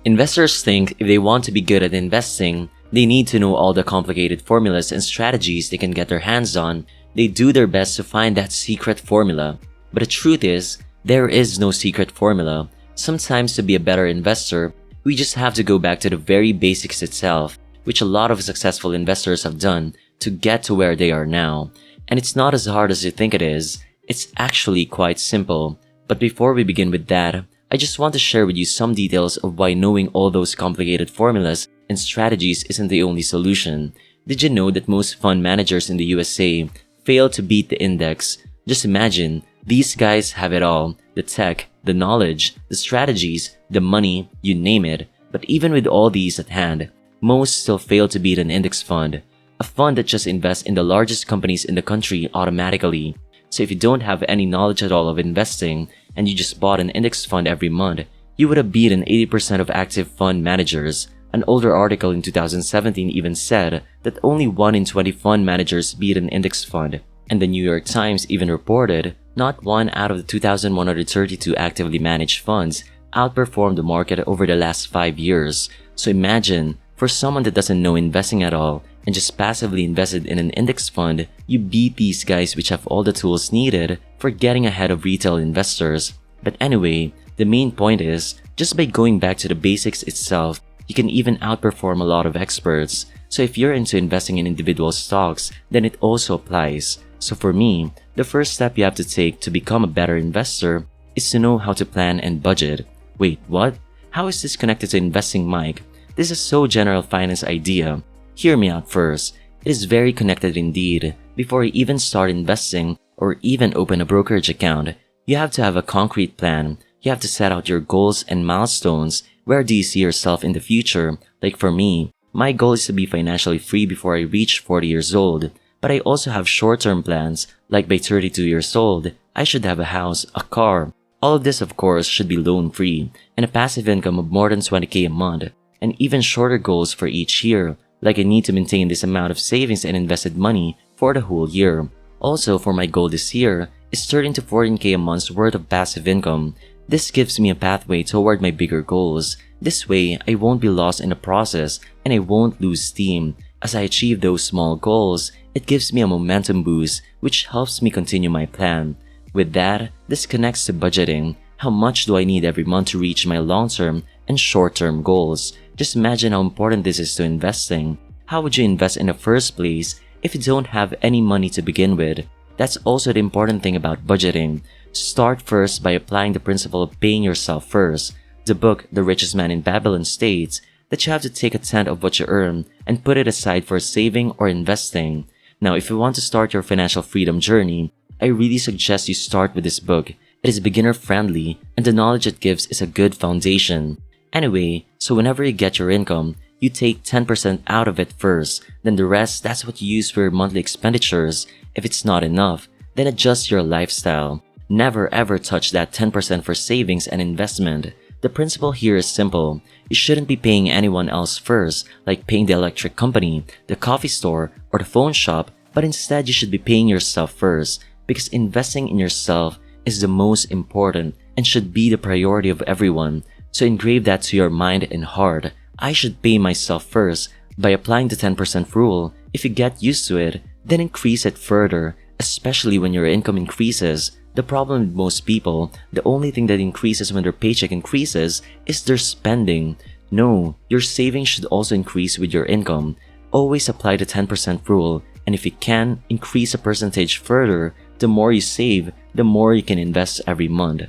Investors think if they want to be good at investing, they need to know all the complicated formulas and strategies they can get their hands on. They do their best to find that secret formula. But the truth is, there is no secret formula. Sometimes to be a better investor, we just have to go back to the very basics itself, which a lot of successful investors have done to get to where they are now. And it's not as hard as you think it is. It's actually quite simple. But before we begin with that, I just want to share with you some details of why knowing all those complicated formulas and strategies isn't the only solution. Did you know that most fund managers in the USA fail to beat the index? Just imagine, these guys have it all: the tech, the knowledge, the strategies, the money, you name it. But even with all these at hand, most still fail to beat an index fund, a fund that just invests in the largest companies in the country automatically. So if you don't have any knowledge at all of investing and you just bought an index fund every month, you would have beaten 80% of active fund managers. An older article in 2017 even said that only 1 in 20 fund managers beat an index fund. And the New York Times even reported not 1 out of the 2,132 actively managed funds outperformed the market over the last 5 years. So imagine, for someone that doesn't know investing at all and just passively invested in an index fund, you beat these guys which have all the tools needed for getting ahead of retail investors. But anyway, the main point is, just by going back to the basics itself, you can even outperform a lot of experts. So if you're into investing in individual stocks, then it also applies. So for me, the first step you have to take to become a better investor is to know how to plan and budget. Wait, what? How is this connected to investing, Mike? This is so general finance idea. Hear me out first. It is very connected indeed. Before you even start investing or even open a brokerage account, you have to have a concrete plan. You have to set out your goals and milestones. Where do you see yourself in the future? Like for me, my goal is to be financially free before I reach 40 years old. But I also have short-term plans, like by 32 years old, I should have a house, a car. All of this, of course, should be loan-free and a passive income of more than 20K a month. And even shorter goals for each year, like I need to maintain this amount of savings and invested money for the whole year. Also, for my goal this year is 13 to 14K a month's worth of passive income. This gives me a pathway toward my bigger goals. This way, I won't be lost in the process and I won't lose steam. As I achieve those small goals, it gives me a momentum boost which helps me continue my plan. With that, this connects to budgeting. How much do I need every month to reach my long-term and short-term goals? Just imagine how important this is to investing. How would you invest in the first place if you don't have any money to begin with? That's also the important thing about budgeting. Start first by applying the principle of paying yourself first. The book The Richest Man in Babylon states that you have to take a tenth of what you earn and put it aside for saving or investing. Now, if you want to start your financial freedom journey, I really suggest you start with this book. It is beginner-friendly and the knowledge it gives is a good foundation. Anyway, so whenever you get your income, you take 10% out of it first, then the rest, that's what you use for your monthly expenditures. If it's not enough, then adjust your lifestyle. Never ever touch that 10% for savings and investment. The principle here is simple. You shouldn't be paying anyone else first, like paying the electric company, the coffee store, or the phone shop, but instead you should be paying yourself first, because investing in yourself is the most important and should be the priority of everyone. So engrave that to your mind and heart. I should pay myself first. By applying the 10% rule, if you get used to it, then increase it further, especially when your income increases. The problem with most people, the only thing that increases when their paycheck increases is their spending. No, your savings should also increase with your income. Always apply the 10% rule, and if you can, increase the percentage further. The more you save, the more you can invest every month.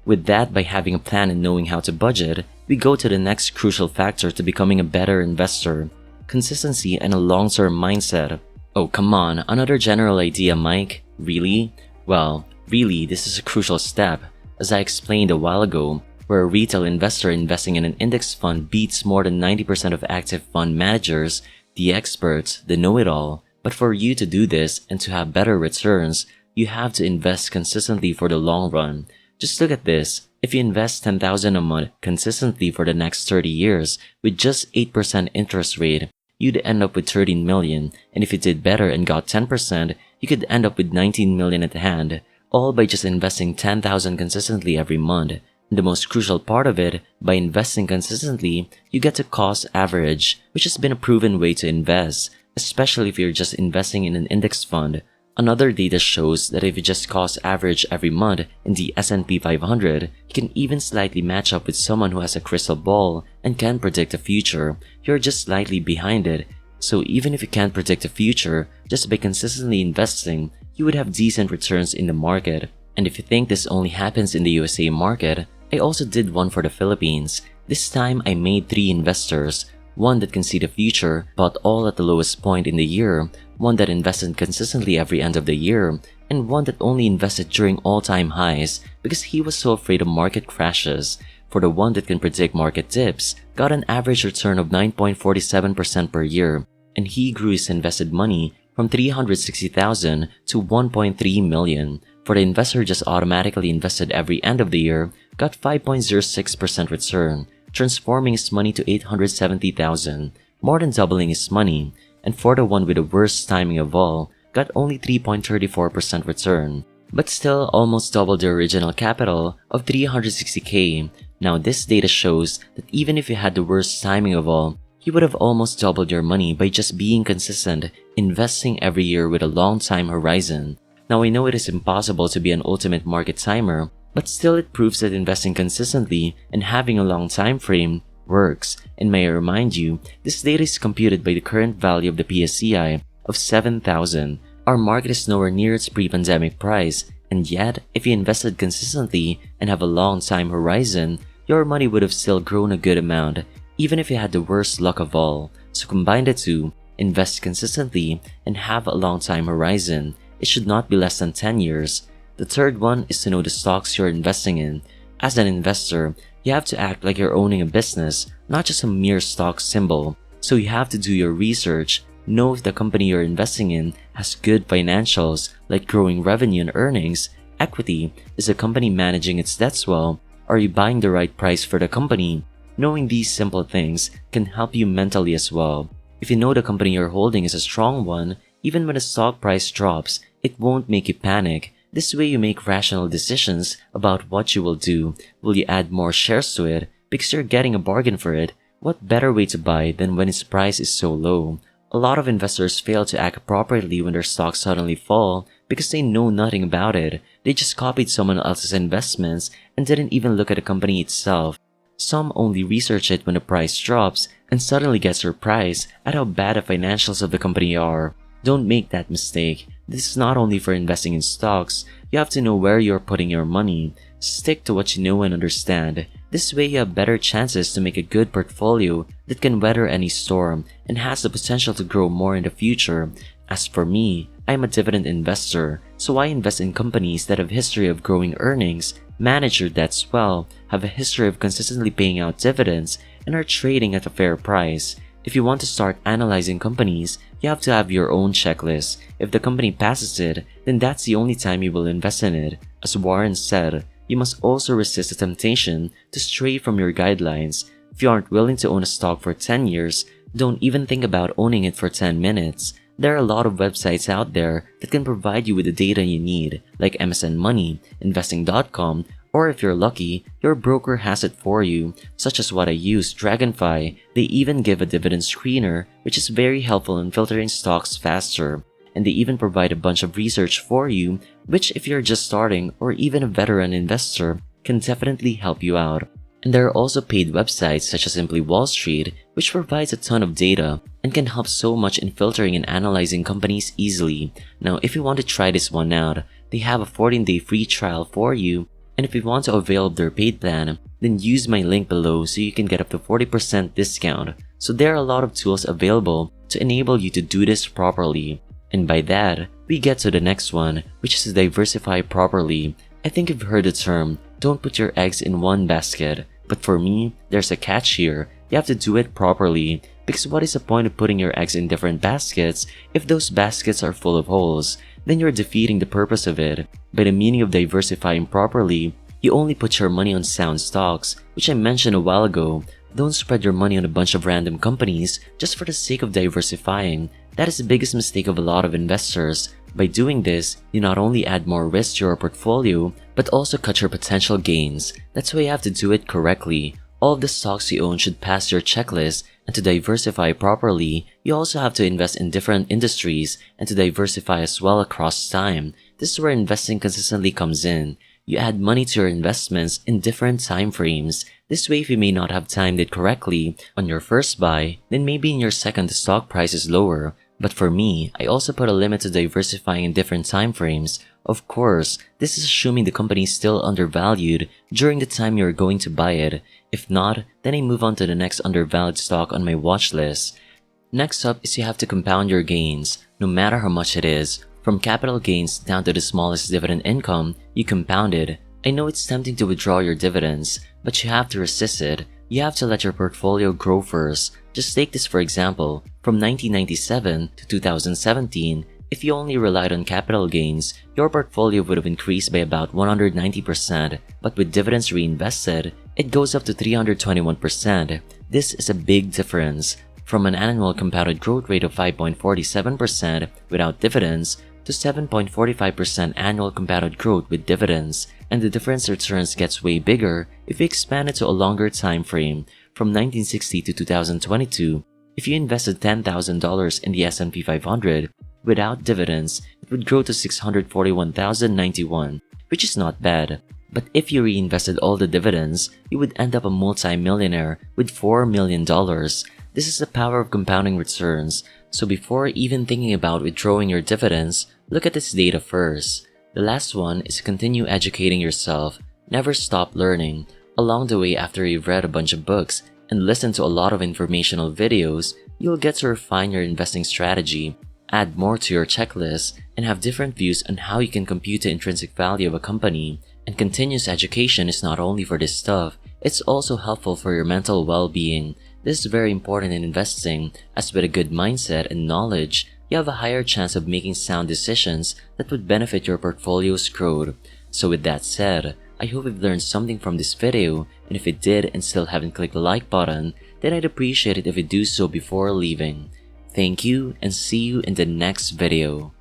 With that, by having a plan and knowing how to budget, we go to the next crucial factor to becoming a better investor: consistency and a long-term mindset. Oh, come on, another general idea, Mike? Really? Well, really, this is a crucial step. As I explained a while ago, where a retail investor investing in an index fund beats more than 90% of active fund managers, the experts, the know-it-all. But for you to do this and to have better returns, you have to invest consistently for the long run. Just look at this. If you invest $10,000 a month consistently for the next 30 years with just 8% interest rate, you'd end up with 13 million. And if you did better and got 10%, you could end up with 19 million at hand, all by just investing $10,000 consistently every month. The most crucial part of it, by investing consistently, you get to cost average, which has been a proven way to invest, especially if you're just investing in an index fund. Another data shows that if you just cost average every month in the S&P 500, you can even slightly match up with someone who has a crystal ball and can predict the future. You're just slightly behind it. So even if you can't predict the future, just by consistently investing, you would have decent returns in the market. And if you think this only happens in the USA market, I also did one for the Philippines. This time I made 3 investors. One that can see the future, bought all at the lowest point in the year, one that invested consistently every end of the year, and one that only invested during all-time highs because he was so afraid of market crashes. For the one that can predict market dips, got an average return of 9.47% per year, and he grew his invested money from 360,000 to 1.3 million. For the investor just automatically invested every end of the year, got 5.06% return, transforming his money to 870,000, more than doubling his money. And for the one with the worst timing of all, got only 3.34% return, but still almost doubled the original capital of 360k. Now this data shows that even if you had the worst timing of all, you would have almost doubled your money by just being consistent, investing every year with a long time horizon. Now I know it is impossible to be an ultimate market timer, but still it proves that investing consistently and having a long time frame works. And may I remind you, this data is computed by the current value of the PSCI of 7,000. Our market is nowhere near its pre-pandemic price, and yet, if you invested consistently and have a long time horizon, your money would have still grown a good amount, even if you had the worst luck of all. So combine the two, invest consistently and have a long time horizon. It should not be less than 10 years. The third one is to know the stocks you're investing in. As an investor, you have to act like you're owning a business, not just a mere stock symbol. So you have to do your research, know if the company you're investing in has good financials like growing revenue and earnings, equity, is the company managing its debts well, are you buying the right price for the company? Knowing these simple things can help you mentally as well. If you know the company you're holding is a strong one, even when the stock price drops, it won't make you panic. This way you make rational decisions about what you will do. Will you add more shares to it because you're getting a bargain for it? What better way to buy than when its price is so low? A lot of investors fail to act properly when their stocks suddenly fall because they know nothing about it. They just copied someone else's investments and didn't even look at the company itself. Some only research it when the price drops and suddenly get surprised at how bad the financials of the company are. Don't make that mistake. This is not only for investing in stocks. You have to know where you're putting your money. Stick to what you know and understand. This way you have better chances to make a good portfolio that can weather any storm and has the potential to grow more in the future. As for me, I am a dividend investor, so I invest in companies that have a history of growing earnings, manage their debts well, have a history of consistently paying out dividends, and are trading at a fair price. If you want to start analyzing companies, you have to have your own checklist. If the company passes it, then that's the only time you will invest in it. As Warren said, you must also resist the temptation to stray from your guidelines. If you aren't willing to own a stock for 10 years, don't even think about owning it for 10 minutes. There are a lot of websites out there that can provide you with the data you need, like MSN Money, Investing.com, or if you're lucky, your broker has it for you, such as what I use, DRAGONFI. They even give a dividend screener, which is very helpful in filtering stocks faster. And they even provide a bunch of research for you, which if you're just starting or even a veteran investor, can definitely help you out. And there are also paid websites such as Simply Wall Street, which provides a ton of data and can help so much in filtering and analyzing companies easily. Now, if you want to try this one out, they have a 14-day free trial for you. And if you want to avail of their paid plan, then use my link below so you can get up to 40% discount. So there are a lot of tools available to enable you to do this properly. And by that, we get to the next one, which is Diversify Properly. I think you've heard the term, don't put your eggs in one basket. But for me, there's a catch here. You have to do it properly. Because what is the point of putting your eggs in different baskets if those baskets are full of holes? Then you're defeating the purpose of it. By the meaning of diversifying properly, you only put your money on sound stocks, which I mentioned a while ago. Don't spread your money on a bunch of random companies just for the sake of diversifying. That is the biggest mistake of a lot of investors. By doing this, you not only add more risk to your portfolio, but also cut your potential gains. That's why you have to do it correctly. All of the stocks you own should pass your checklist, and to diversify properly, you also have to invest in different industries and to diversify as well across time. This is where investing consistently comes in. You add money to your investments in different time frames. This way, if you may not have timed it correctly on your first buy, then maybe in your second the stock price is lower. But for me, I also put a limit to diversifying in different time frames. Of course, this is assuming the company is still undervalued during the time you're going to buy it. If not, then I move on to the next undervalued stock on my watch list. Next up is you have to compound your gains, no matter how much it is. From capital gains down to the smallest dividend income, you compound it. I know it's tempting to withdraw your dividends, but you have to resist it. You have to let your portfolio grow first. Just take this for example, from 1997 to 2017, if you only relied on capital gains, your portfolio would have increased by about 190%, but with dividends reinvested, it goes up to 321%. This is a big difference, from an annual compounded growth rate of 5.47% without dividends to 7.45% annual compounded growth with dividends, and the difference returns gets way bigger if you expand it to a longer time frame, from 1960 to 2022. If you invested $10,000 in the S&P 500 without dividends, it would grow to $641,091, which is not bad. But if you reinvested all the dividends, you would end up a multi-millionaire with $4 million. This is the power of compounding returns. So before even thinking about withdrawing your dividends, look at this data first. The last one is to continue educating yourself. Never stop learning. Along the way, after you've read a bunch of books and listened to a lot of informational videos, you'll get to refine your investing strategy, add more to your checklist, and have different views on how you can compute the intrinsic value of a company. And continuous education is not only for this stuff, it's also helpful for your mental well-being. This is very important in investing, as with a good mindset and knowledge, you have a higher chance of making sound decisions that would benefit your portfolio's growth. So with that said, I hope you've learned something from this video, and if you did and still haven't clicked the like button, then I'd appreciate it if you do so before leaving. Thank you, and see you in the next video.